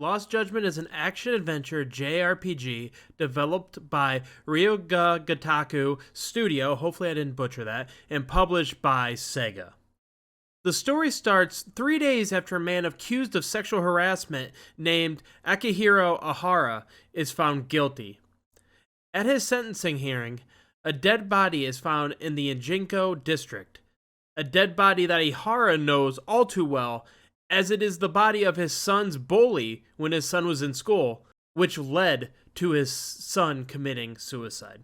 Lost Judgment is an action-adventure JRPG developed by Ryoga Gataku Studio, hopefully I didn't butcher that, and published by Sega. The story starts 3 days after a man accused of sexual harassment named Akihiro Ahara is found guilty. At his sentencing hearing, a dead body is found in the Injinko district, a dead body that Ihara knows all too well, as it is the body of his son's bully when his son was in school, which led to his son committing suicide.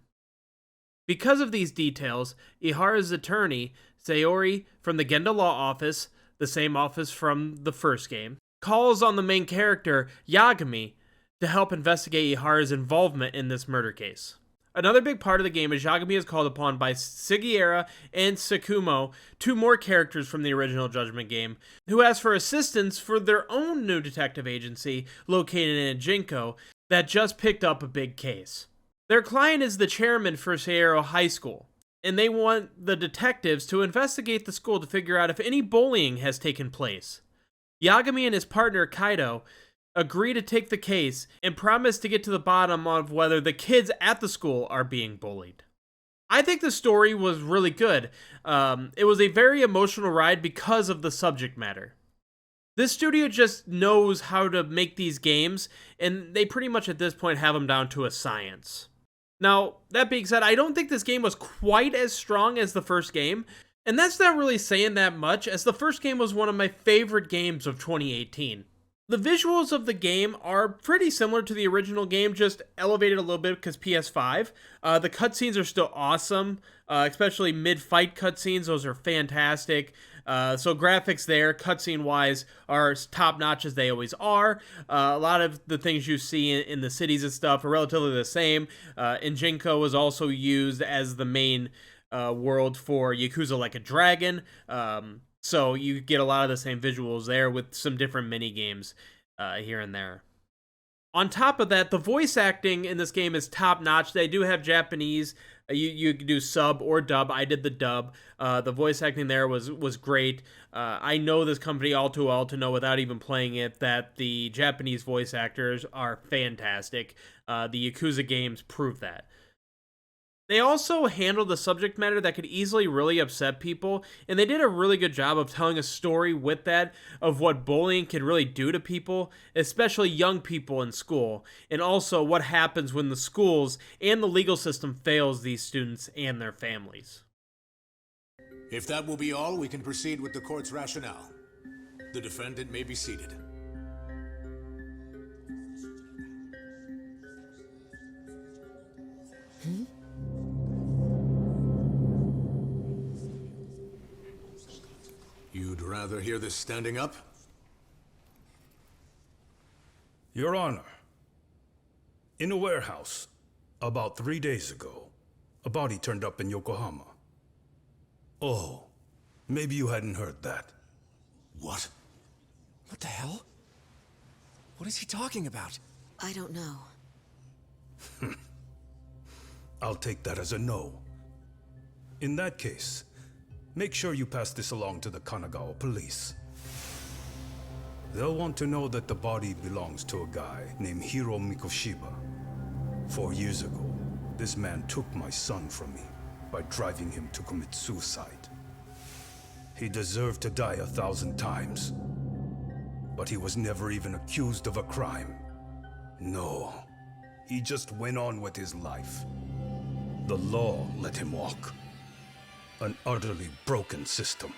Because of these details, Ihara's attorney, Sayori from the Genda Law Office, the same office from the first game, calls on the main character, Yagami, to help investigate Ihara's involvement in this murder case. Another big part of the game is Yagami is called upon by Sugiura and Sakumo, two more characters from the original Judgment game, who ask for assistance for their own new detective agency located in Jinko that just picked up a big case. Their client is the chairman for Seiro High School, and they want the detectives to investigate the school to figure out if any bullying has taken place. Yagami and his partner Kaido agree to take the case and promise to get to the bottom of whether the kids at the school are being bullied. I think the story was really good. It was a very emotional ride because of the subject matter. This studio just knows how to make these games, and they pretty much at this point have them down to a science. Now, that being said, I don't think this game was quite as strong as the first game, and that's not really saying that much, as the first game was one of my favorite games of 2018. The visuals of the game are pretty similar to the original game, just elevated a little bit because PS5. The cutscenes are still awesome, especially mid-fight cutscenes. Those are fantastic. So graphics there, cutscene-wise, are top-notch as they always are. A lot of the things you see in the cities and stuff are relatively the same. Injinko was also used as the main world for Yakuza Like a Dragon. So you get a lot of the same visuals there with some different mini-games here and there. On top of that, the voice acting in this game is top-notch. They do have Japanese. You can do sub or dub. I did the dub. The voice acting there was great. I know this company all too well to know without even playing it that the Japanese voice actors are fantastic. The Yakuza games prove that. They also handled the subject matter that could easily really upset people, and they did a really good job of telling a story with that of what bullying can really do to people, especially young people in school, and also what happens when the schools and the legal system fails these students and their families. If that will be all, we can proceed with the court's rationale. The defendant may be seated. You'd rather hear this standing up? Your Honor, in a warehouse, about 3 days ago, a body turned up in Yokohama. Oh, maybe you hadn't heard that. What? What the hell? What is he talking about? I don't know. I'll take that as a no. In that case, make sure you pass this along to the Kanagawa police. They'll want to know that the body belongs to a guy named Hiro Mikoshiba. 4 years ago, this man took my son from me by driving him to commit suicide. He deserved to die 1,000 times, but he was never even accused of a crime. No, he just went on with his life. The law let him walk. An utterly broken system.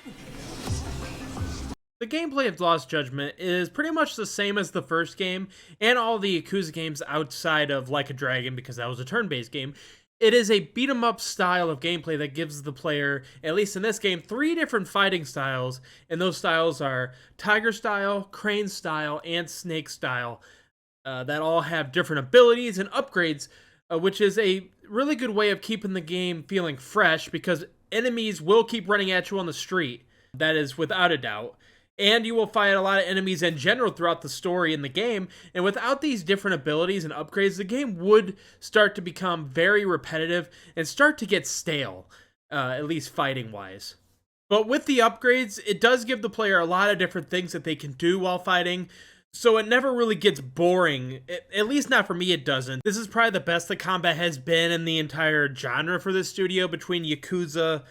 The gameplay of Lost Judgment is pretty much the same as the first game, and all the Yakuza games outside of Like a Dragon, because that was a turn-based game. It is a beat-em-up style of gameplay that gives the player, at least in this game, 3 different fighting styles, and those styles are Tiger style, Crane style, and Snake style, that all have different abilities and upgrades, which is a really good way of keeping the game feeling fresh, because enemies will keep running at you on the street. That is without a doubt. And you will fight a lot of enemies in general throughout the story in the game. And without these different abilities and upgrades, the game would start to become very repetitive and start to get stale, at least fighting-wise. But with the upgrades, it does give the player a lot of different things that they can do while fighting. So it never really gets boring. At least not for me, it doesn't. This is probably the best the combat has been in the entire genre for this studio, between Yakuza,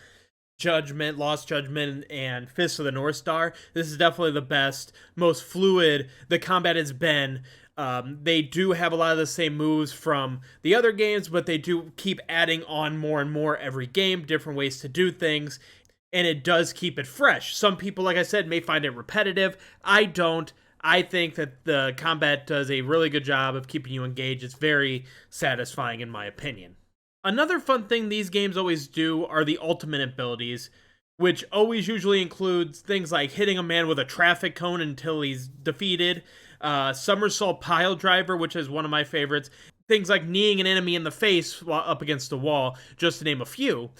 Judgment, Lost Judgment, and Fist of the North Star. This is definitely the best, most fluid the combat has been. They do have a lot of the same moves from the other games, but they do keep adding on more and more every game, different ways to do things, and it does keep it fresh. Some people, like I said, may find it repetitive. I don't. I think that the combat does a really good job of keeping you engaged. It's very satisfying in my opinion. Another fun thing these games always do are the ultimate abilities, which always usually includes things like hitting a man with a traffic cone until he's defeated, somersault pile driver, which is one of my favorites, things like kneeing an enemy in the face while up against a wall, just to name a few.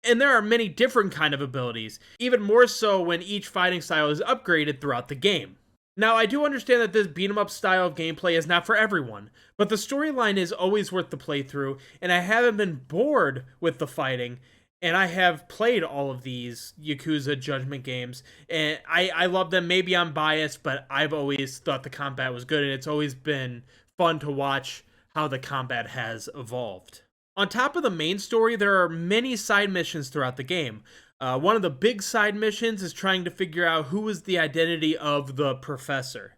And there are many different kind of abilities, even more so when each fighting style is upgraded throughout the game. Now, I do understand that this beat-em-up style of gameplay is not for everyone, but the storyline is always worth the playthrough, and I haven't been bored with the fighting, and I have played all of these Yakuza Judgment games, and I love them. Maybe I'm biased, but I've always thought the combat was good, and it's always been fun to watch how the combat has evolved. On top of the main story, there are many side missions throughout the game. One of the big side missions is trying to figure out who is the identity of the professor.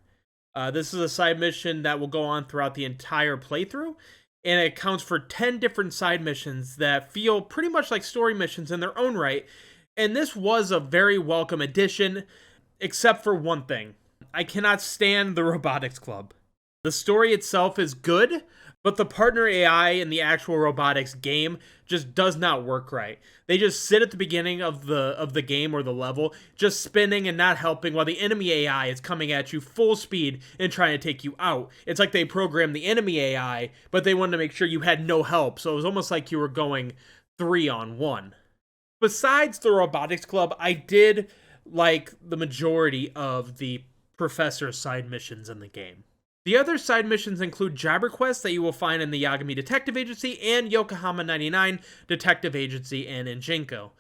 This is a side mission that will go on throughout the entire playthrough, and it counts for 10 different side missions that feel pretty much like story missions in their own right, and this was a very welcome addition, except for one thing. I cannot stand the Robotics Club. The story itself is good, but the partner AI in the actual robotics game just does not work right. They just sit at the beginning of the game or the level, just spinning and not helping, while the enemy AI is coming at you full speed and trying to take you out. It's like they programmed the enemy AI, but they wanted to make sure you had no help, so it was almost like you were going 3-on-1. Besides the Robotics Club, I did like the majority of the Professor side missions in the game. The other side missions include job requests that you will find in the Yagami Detective Agency and Yokohama 99 Detective Agency and in Jinko.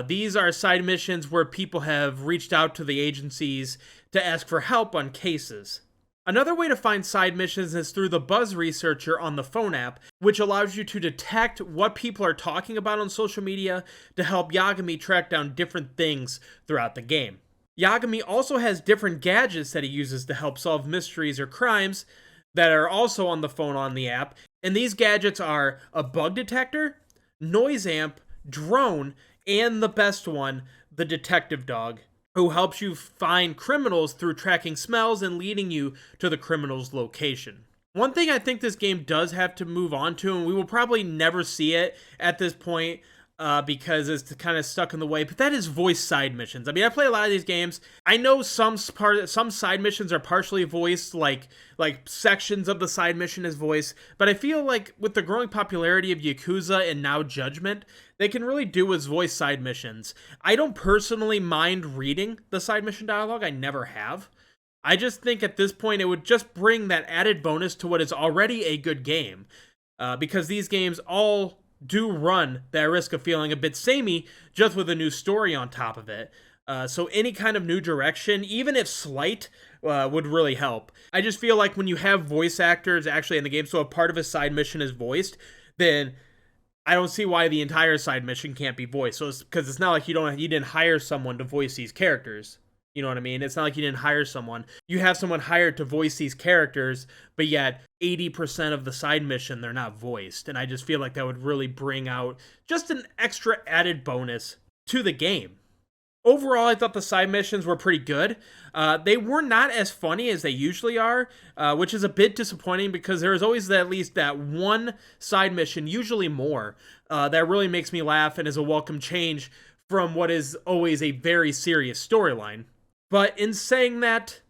These are side missions where people have reached out to the agencies to ask for help on cases. Another way to find side missions is through the Buzz Researcher on the phone app, which allows you to detect what people are talking about on social media to help Yagami track down different things throughout the game. Yagami also has different gadgets that he uses to help solve mysteries or crimes that are also on the phone on the app, and these gadgets are a bug detector, noise amp, drone, and the best one, the detective dog, who helps you find criminals through tracking smells and leading you to the criminal's location. One thing I think this game does have to move on to, and we will probably never see it at this point, because it's kind of stuck in the way, but that is voice side missions. I mean, I play a lot of these games. I know some side missions are partially voiced, like sections of the side mission is voiced, but I feel like with the growing popularity of Yakuza and now Judgment, they can really do with voice side missions. I don't personally mind reading the side mission dialogue. I never have. I just think at this point it would just bring that added bonus to what is already a good game, because these games all do run that risk of feeling a bit samey, just with a new story on top of it. So any kind of new direction, even if slight, would really help. I just feel like when you have voice actors actually in the game, so a part of a side mission is voiced, then I don't see why the entire side mission can't be voiced. So because it's not like you didn't hire someone to voice these characters. You know what I mean? It's not like you didn't hire someone. You have someone hired to voice these characters, but yet 80% of the side mission, they're not voiced. And I just feel like that would really bring out just an extra added bonus to the game. Overall, I thought the side missions were pretty good. They were not as funny as they usually are, which is a bit disappointing because there is always at least that one side mission, usually more, that really makes me laugh and is a welcome change from what is always a very serious storyline. But in saying that,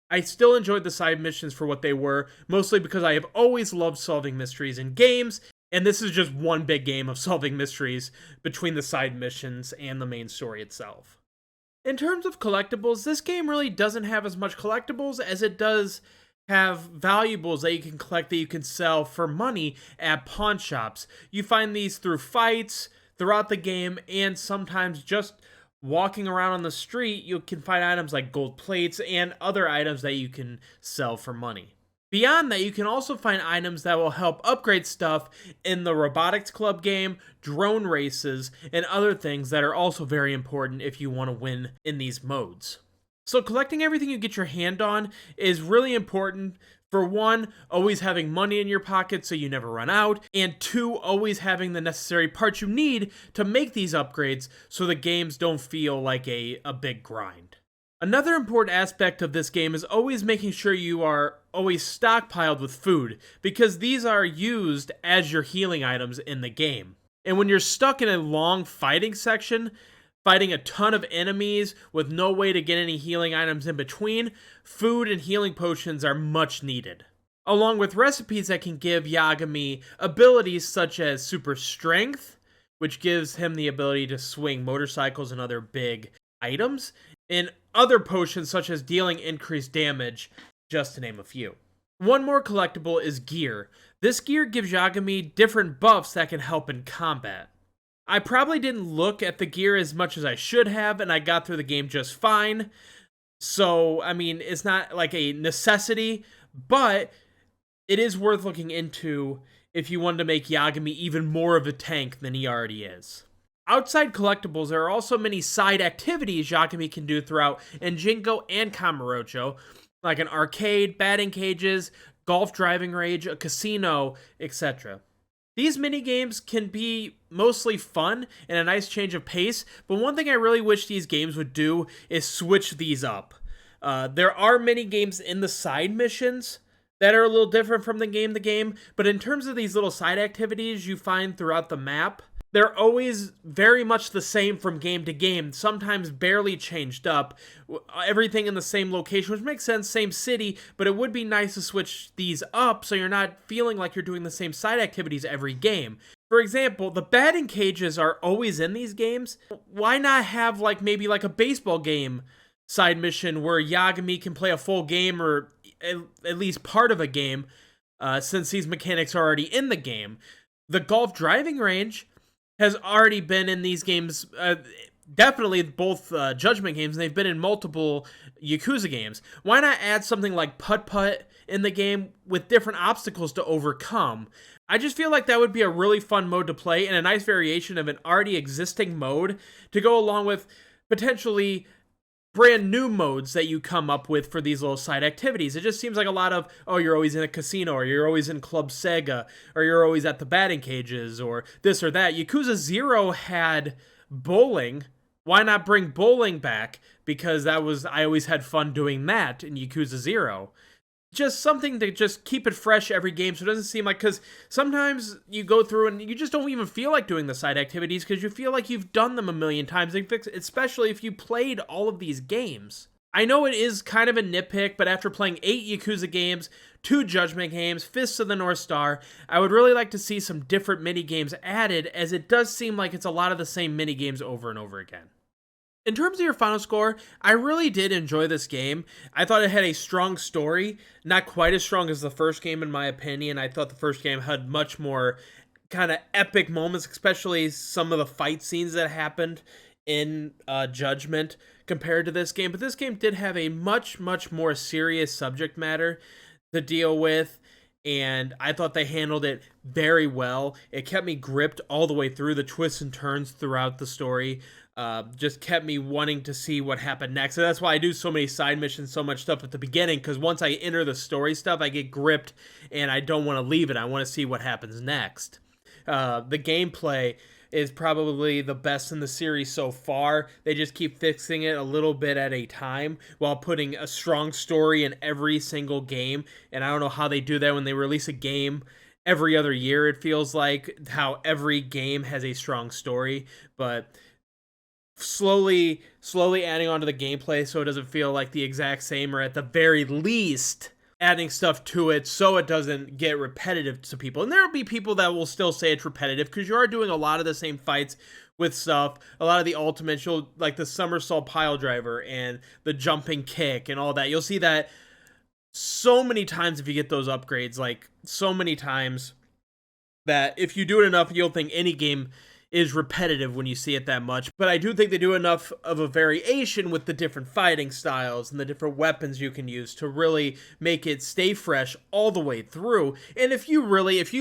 I still enjoyed the side missions for what they were, mostly because I have always loved solving mysteries in games, and this is just one big game of solving mysteries between the side missions and the main story itself. In terms of collectibles, this game really doesn't have as much collectibles as it does have valuables that you can collect that you can sell for money at pawn shops. You find these through fights, throughout the game, and sometimes just walking around on the street, you can find items like gold plates and other items that you can sell for money. Beyond that, you can also find items that will help upgrade stuff in the Robotics Club game, drone races, and other things that are also very important if you want to win in these modes. So collecting everything you get your hand on is really important. For one, always having money in your pocket so you never run out, and two, always having the necessary parts you need to make these upgrades so the games don't feel like a big grind. Another important aspect of this game is always making sure you are always stockpiled with food, because these are used as your healing items in the game. And when you're stuck in a long fighting section, fighting a ton of enemies with no way to get any healing items in between, food and healing potions are much needed. Along with recipes that can give Yagami abilities such as super strength, which gives him the ability to swing motorcycles and other big items, and other potions such as dealing increased damage, just to name a few. One more collectible is gear. This gear gives Yagami different buffs that can help in combat. I probably didn't look at the gear as much as I should have, and I got through the game just fine. So, I mean, it's not like a necessity, but it is worth looking into if you wanted to make Yagami even more of a tank than he already is. Outside collectibles, there are also many side activities Yagami can do throughout Njingo and Kamurocho, like an arcade, batting cages, golf driving range, a casino, etc. These minigames can be mostly fun and a nice change of pace, but one thing I really wish these games would do is switch these up. There are minigames in the side missions that are a little different from the game, but in terms of these little side activities you find throughout the map, they're always very much the same from game to game, sometimes barely changed up. Everything in the same location, which makes sense, same city, but it would be nice to switch these up so you're not feeling like you're doing the same side activities every game. For example, the batting cages are always in these games. Why not have maybe a baseball game side mission where Yagami can play a full game or at least part of a game, since these mechanics are already in the game. The golf driving range has already been in these games, definitely both Judgment games, and they've been in multiple Yakuza games. Why not add something like putt-putt in the game with different obstacles to overcome? I just feel like that would be a really fun mode to play and a nice variation of an already existing mode to go along with potentially brand new modes that you come up with for these little side activities. It just seems like a lot of, oh, you're always in a casino, or you're always in Club Sega, or you're always at the batting cages, or this or that. Yakuza 0 had bowling. Why not bring bowling back? Because I always had fun doing that in Yakuza 0. Just something to just keep it fresh every game so it doesn't seem like, because sometimes you go through and you just don't even feel like doing the side activities because you feel like you've done them a million times, especially if you played all of these games. I know it is kind of a nitpick, but after playing 8 Yakuza games, 2 Judgment games, Fists of the North Star, I would really like to see some different minigames added, as it does seem like it's a lot of the same minigames over and over again. In terms of your final score, I really did enjoy this game. I thought it had a strong story, not quite as strong as the first game in my opinion. I thought the first game had much more kind of epic moments, especially some of the fight scenes that happened in Judgment compared to this game. But this game did have a much, much more serious subject matter to deal with, and I thought they handled it very well. It kept me gripped all the way through. The twists and turns throughout the story just kept me wanting to see what happened next. And that's why I do so many side missions, so much stuff at the beginning, because once I enter the story stuff, I get gripped and I don't want to leave it. I want to see what happens next. The gameplay is probably the best in the series so far. They just keep fixing it a little bit at a time while putting a strong story in every single game. And I don't know how they do that when they release a game every other year. It feels like how every game has a strong story, but slowly adding on to the gameplay so it doesn't feel like the exact same, or at the very least adding stuff to it so it doesn't get repetitive to people. And there will be people that will still say it's repetitive because you are doing a lot of the same fights with stuff, a lot of the ultimates, like the somersault pile driver and the jumping kick and all that. You'll see that so many times if you get those upgrades, like so many times that if you do it enough, you'll think any game is repetitive when you see it that much, but I do think they do enough of a variation with the different fighting styles and the different weapons you can use to really make it stay fresh all the way through. And if you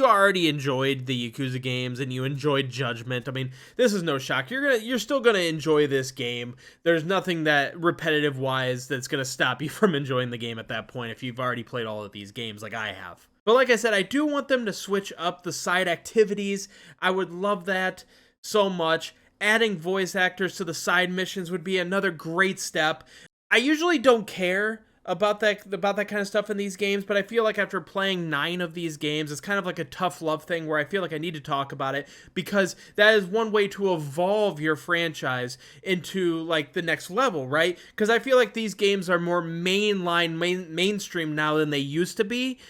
already enjoyed the Yakuza games and you enjoyed Judgment, I mean, this is no shock. You're still gonna enjoy this game. There's nothing that repetitive wise that's gonna stop you from enjoying the game at that point if you've already played all of these games like I have. But like I said, I do want them to switch up the side activities. I would love that so much. Adding voice actors to the side missions would be another great step. I usually don't care about that kind of stuff in these games, but I feel like after playing 9 of these games, it's kind of like a tough love thing where I feel like I need to talk about it, because that is one way to evolve your franchise into like the next level, right? Because I feel like these games are more mainstream now than they used to be.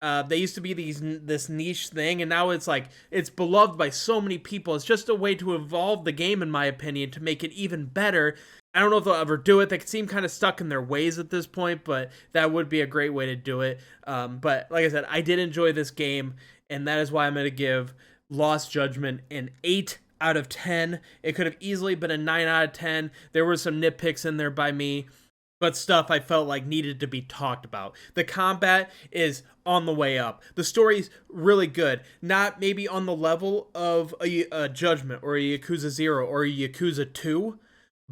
They used to be this niche thing, and now it's like it's beloved by so many people. It's just a way to evolve the game, in my opinion, to make it even better. I don't know if they'll ever do it. They seem kind of stuck in their ways at this point, but that would be a great way to do it. But like I said, I did enjoy this game, and that is why I'm going to give Lost Judgment an 8 out of 10. It could have easily been a 9 out of 10. There were some nitpicks in there by me, but stuff I felt like needed to be talked about. The combat is on the way up. The story's really good. Not maybe on the level of a Judgment or a Yakuza 0 or a Yakuza 2,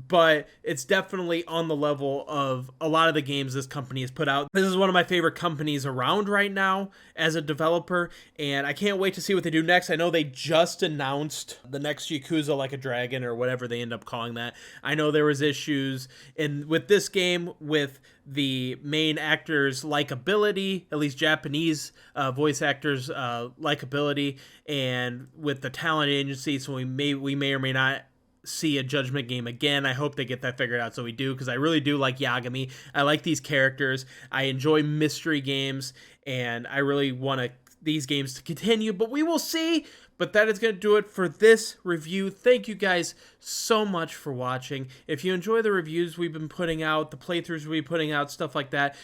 but it's definitely on the level of a lot of the games this company has put out. This is one of my favorite companies around right now as a developer, and I can't wait to see what they do next. I know they just announced the next Yakuza Like a Dragon, or whatever they end up calling that. I know there was issues with this game with the main actors' likability, at least Japanese voice actors' likability, and with the talent agency, so we may or may not see a Judgment game again. I hope they get that figured out, so we do, because I really do like Yagami. I like these characters. I enjoy mystery games, and I really want these games to continue, but we will see. But that is going to do it for this review. Thank you guys so much for watching. If you enjoy the reviews we've been putting out, the playthroughs we've been putting out, stuff like that,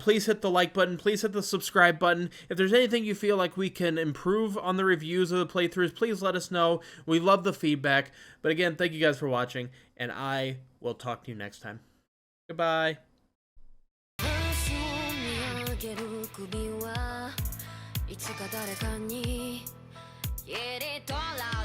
please hit the like button. Please hit the subscribe button. If there's anything you feel like we can improve on the reviews or the playthroughs, please let us know. We love the feedback. But again, thank you guys for watching, and I will talk to you next time. Goodbye. いつか誰かに切り取ら